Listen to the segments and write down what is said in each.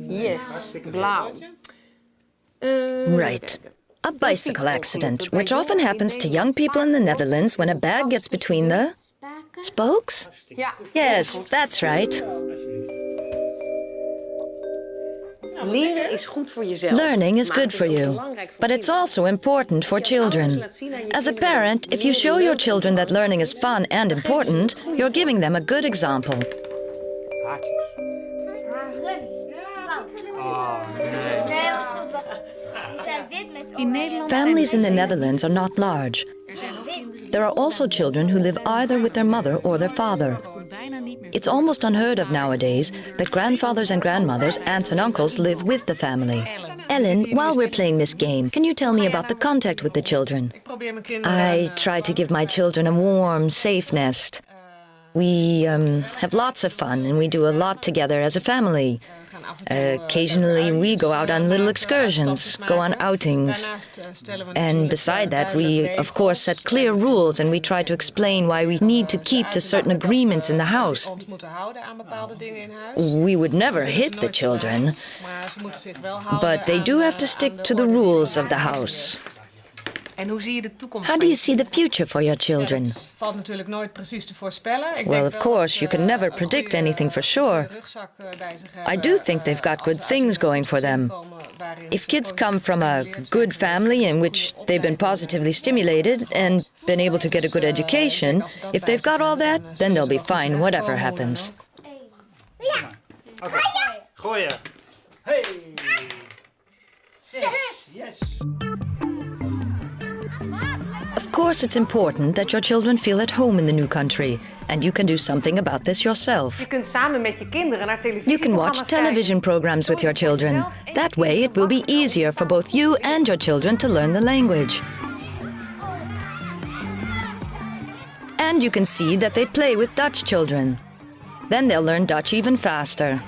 Yes, blauw. Right. A bicycle accident, which often happens to young people in the Netherlands when a bag gets between the spokes? Ja. Yes, that's right. Leren is goed voor jezelf. Learning is maar good het for ook you, belangrijk voor but it's kinderen. also important for children. As a parent, if you show your children that learning is fun and important, you're giving them a good example. Families in the Netherlands are not large. There are also children who live either with their mother or their father. It's almost unheard of nowadays that grandfathers and grandmothers, aunts and uncles live with the family. Ellen, while we're playing this game, can you tell me about the contact with the children? I try to give my children a warm, safe nest. We have lots of fun and we do a lot together as a family. Occasionally we go out on little excursions, go on outings. And beside that, we of course set clear rules and we try to explain why we need to keep to certain agreements in the house. We would never hit the children, but they do have to stick to the rules of the house. How do you see the future for your children? Well, of course, you can never predict anything for sure. I do think they've got good things going for them. If kids come from a good family in which they've been positively stimulated and been able to get a good education, if they've got all that, then they'll be fine, whatever happens. Gooien. Hey. 6. Yes. Of course, it's important that your children feel at home in the new country, and you can do something about this yourself. Je kunt samen met je kinderen naar You can watch television programs with your children. That way, it will be easier for both you and your children to learn the language. And you can see that they play with Dutch children. Then they'll learn Dutch even faster.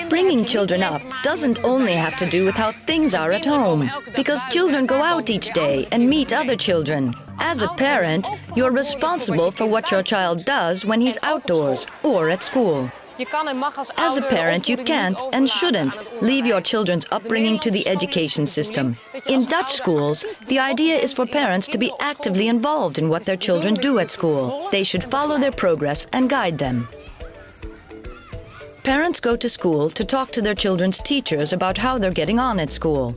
Bringing children up doesn't only have to do with how things are at home, because children go out each day and meet other children. As a parent, you're responsible for what your child does when he's outdoors or at school. As a parent, you can't and shouldn't leave your children's upbringing to the education system. In Dutch schools, the idea is for parents to be actively involved in what their children do at school. They should follow their progress and guide them. Parents go to school to talk to their children's teachers about how they're getting on at school.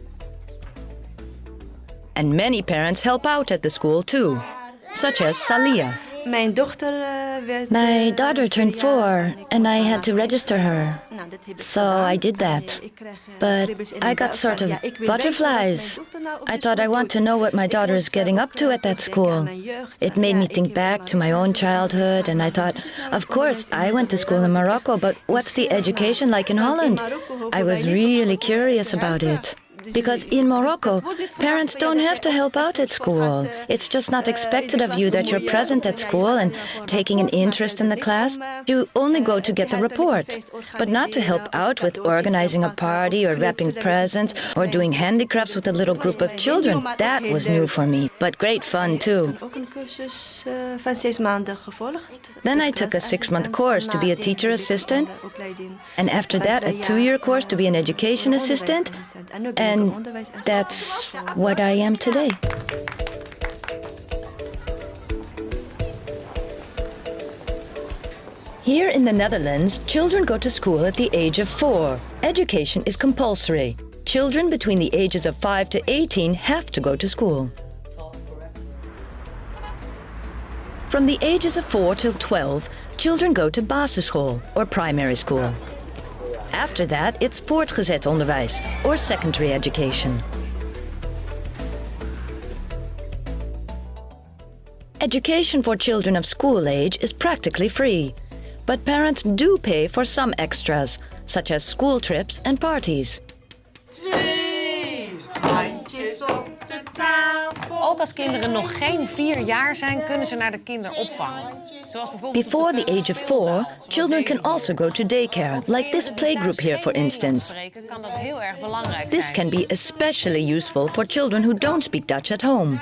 And many parents help out at the school too, such as Salia. My daughter turned 4 and I had to register her. So I did that. But I got sort of butterflies. I thought I want to know what my daughter is getting up to at that school. It made me think back to my own childhood and I thought, of course, I went to school in Morocco, but what's the education like in Holland? I was really curious about it. Because in Morocco, parents don't have to help out at school. It's just not expected of you that you're present at school and taking an interest in the class. You only go to get the report, but not to help out with organizing a party or wrapping presents or doing handicrafts with a little group of children. That was new for me, but great fun too. Then I took a 6-month course to be a teacher assistant, and after that a 2-year course to be an education assistant, and that's what I am today. Here in the Netherlands, children go to school at the age of 4. Education is compulsory. Children between the ages of 5 to 18 have to go to school. From the ages of 4 till 12, children go to basisschool, or primary school. After that, it's voortgezet onderwijs, or secondary education. Education for children of school age is practically free, but parents do pay for some extras, such as school trips and parties. Ook als kinderen nog geen 4 jaar zijn, kunnen ze naar de kinderopvang. Zoals bijvoorbeeld Before the age of 4, children can also go to daycare, like this playgroup here, for instance. Kan dat heel erg belangrijk This zijn. can be especially useful for children who don't speak Dutch at home.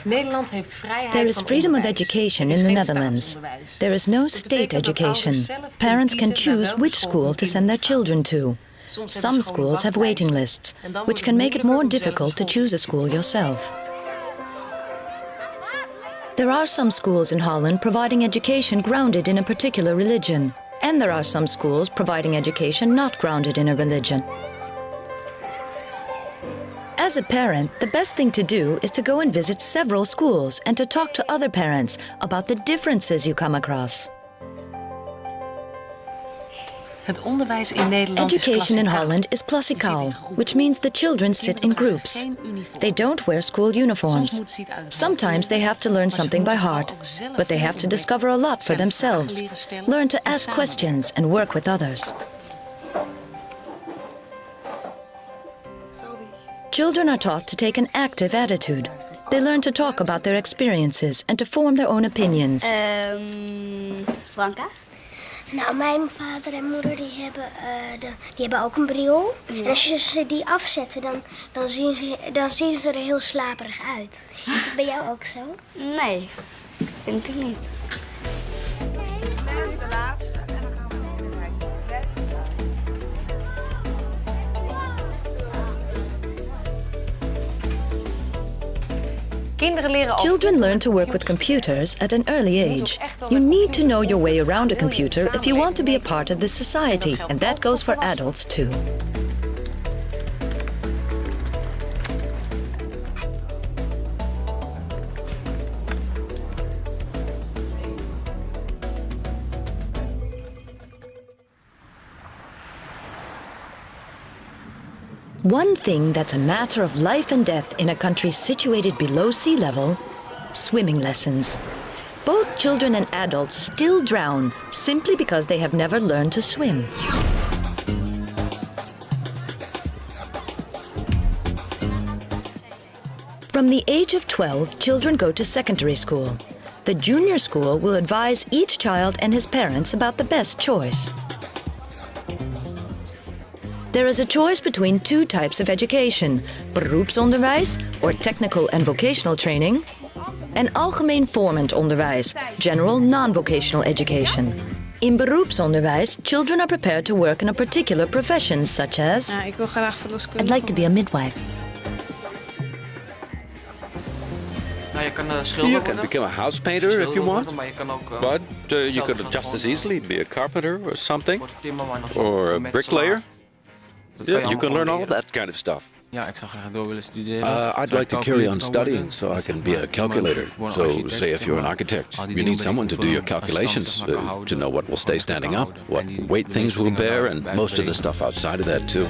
Nederland heeft vrijheid There is van freedom of onderwijs. education Er in is the geen Netherlands. staatsonderwijs. There is no Dat state betekent dat education. ouders zelf Parents kunnen can kiezen naar choose welke which school school hun to kind send their moet. children to. Soms hebben Some scholen schools have waiting wachtlijsten. lists, En dan which wordt can het make it more moeilijker om zelf difficult to een school choose a school yourself. There are some schools in Holland providing education grounded in a particular religion, and there are some schools providing education not grounded in a religion. As a parent, the best thing to do is to go and visit several schools and to talk to other parents about the differences you come across. Het onderwijs in Nederland is Education in klassikaal. Holland is classical, which means the children sit in groups. They don't wear school uniforms. Sometimes they have to learn something by heart, but they have to discover a lot for themselves, learn to ask questions and work with others. Children are taught to take an active attitude. They learn to talk about their experiences and to form their own opinions. Franka? Nou, mijn vader en moeder die hebben ook een bril. En als je ze die afzetten, dan zien ze er heel slaperig uit. Is dat bij jou ook zo? Nee, vind ik niet. De laatste en dan gaan we weer Kinderen leren al Children learn to work with computers at an early age. You need to know your way around a computer if you want to be a part of this society, and that goes for adults too. One thing that's a matter of life and death in a country situated below sea level: swimming lessons. Both children and adults still drown simply because they have never learned to swim. From the age of 12, children go to secondary school. The junior school will advise each child and his parents about the best choice. There is a choice between 2 types of education: beroepsonderwijs, or technical and vocational training, and algemeen vormend onderwijs, general non-vocational education. In beroepsonderwijs, children are prepared to work in a particular profession, such as, ik wil graag verloskundige. I'd like to be a midwife. Nou, je kan schilder You can worden. become a house painter if you want, Maar je kan ook but you hetzelfde could gaan just as gewoon, easily be a carpenter or something, Wordt timmerman of zo, or a metselaar. bricklayer. Dat kan je Yeah, you allemaal can learn all gewoon of that kind of stuff. Ja, ik zou graag door willen studeren. I'd like to carry on studying so I can be a calculator. So, say if you're an architect, you need someone to do your calculations, to know what will stay standing up, what weight things will bear, and most of the stuff outside of that too.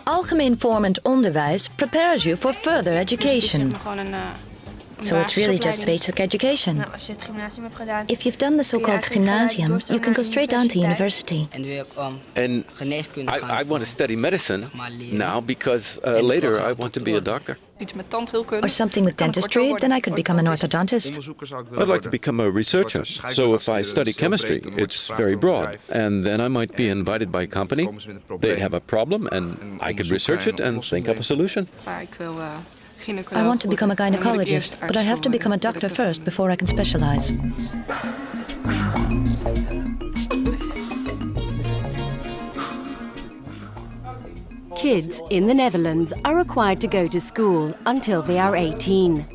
Algemeen vormend onderwijs prepares you for further education. Gewoon een So it's really just basic education. Nou, als je het gymnasium hebt gedaan. If you've done the so-called gymnasium, you can go straight on to university. En wil ik And geneeskunde gaan. I want to study medicine now because later I want to be a doctor. Iets met tandheelkunde. Or something with dentistry, then I could become an orthodontist. I'd like to become a researcher. So if I study chemistry, it's very broad. And then I might be invited by a company. They'd have a problem and I could research it and think up a solution. Maar ik wil I want to become a gynecologist, but I have to become a doctor first before I can specialize. Kids in the Netherlands are required to go to school until they are 18.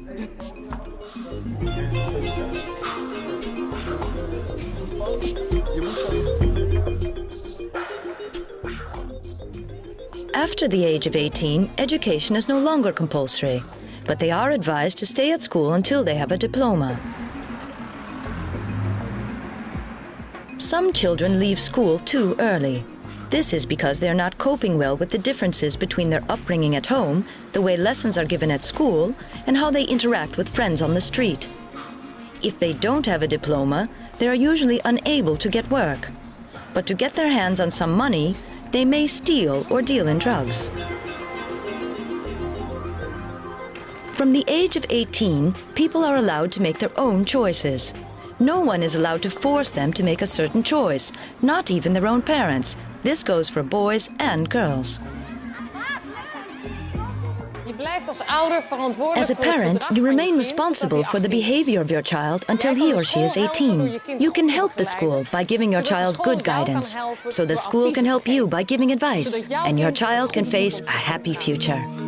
After the age of 18, education is no longer compulsory, but they are advised to stay at school until they have a diploma. Some children leave school too early. This is because they are not coping well with the differences between their upbringing at home, the way lessons are given at school, and how they interact with friends on the street. If they don't have a diploma, they are usually unable to get work. but to get their hands on some money, they may steal or deal in drugs. From the age of 18, people are allowed to make their own choices. No one is allowed to force them to make a certain choice, not even their own parents. This goes for boys and girls. Je blijft als ouder verantwoordelijk As a voor het parent, gedrag you van je remain kind responsible totdat for the hij 18 is. behavior of your child until he or she is 18. You can help the school by giving your child good guidance, so the school can help you by giving advice, and your child can face a happy future.